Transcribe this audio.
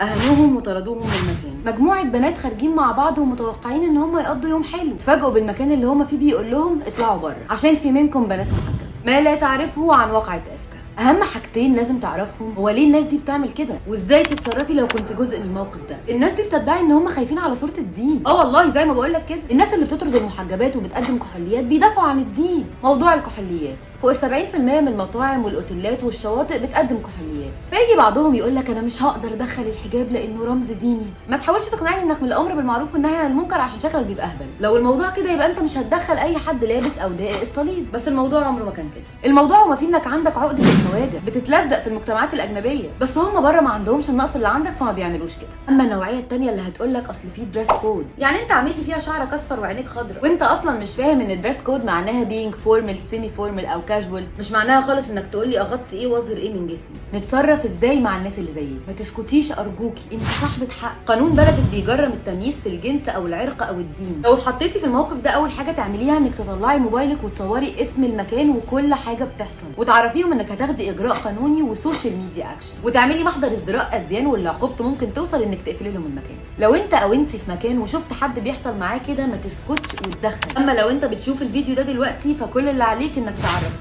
اهانوهم وطردوهم من المكان. مجموعه بنات خارجين مع بعض ومتوقعين ان هم يقضوا يوم حلو، اتفاجئوا بالمكان اللي هم فيه بيقول لهم اطلعوا بره عشان في منكم بنات محجبه. ما لا تعرفه عن واقعة اسكا. اهم حاجتين لازم تعرفهم هو ليه الناس دي بتعمل كده، وازاي تتصرفي لو كنت جزء من الموقف ده. الناس دي بتدعي ان هم خايفين على صورة الدين. والله زي ما بقول لك كده، الناس اللي بتطرد المحجبات وبتقدم كحوليات بيدافعوا عن الدين. موضوع الكحوليات، فوق 70% من المطاعم والاوتيلات والشواطئ بتقدم كحوليات، فيجي بعضهم يقول لك انا مش هقدر ادخل الحجاب لانه رمز ديني. ما تحاولش تقنعني انك من الامر بالمعروف والنهي عن المنكر عشان شكلك بيبقى اهبل. لو الموضوع كده يبقى انت مش هتدخل اي حد لابس او داقق الصليب. بس الموضوع عمره ما كان كده. الموضوع هو في انك عندك عقده الخواجه بتتلزق في المجتمعات الاجنبيه، بس هم بره ما عندهمش النقص اللي عندك فما بيعملوش كده. اما النوعيه الثانيه اللي هتقول لك اصل في دريس كود، يعني انت عملتي فيها شعرك اصفر وعينيك خضراء وانت اصلا مش فاهم ان الدريس كود معناها بينج فورمال سيمي فورمال او كاجوال، مش معناها خالص انك تقول لي اغطي ايه واظهر ايه من جسمي. نتصرف ازاي مع الناس اللي زيي؟ ما تسكتيش ارجوكي، انت صاحبه حق. قانون بلدك بيجرم التمييز في الجنس او العرق او الدين. لو اتحطيتي في الموقف ده اول حاجه تعمليها انك تطلعي موبايلك وتصوري اسم المكان وكل حاجه بتحصل، وتعرفيهم انك هتاخدي اجراء قانوني وسوشيال ميديا اكشن، وتعملي محضر ازدراء اديان واللي عقوبته ممكن توصل انك تقفلي لهم المكان. لو انت او انت في مكان وشفت حد بيحصل معاه كده ما تسكتش وتدخل. اما لو انت بتشوف الفيديو ده دلوقتي فكل اللي عليك انك تعرف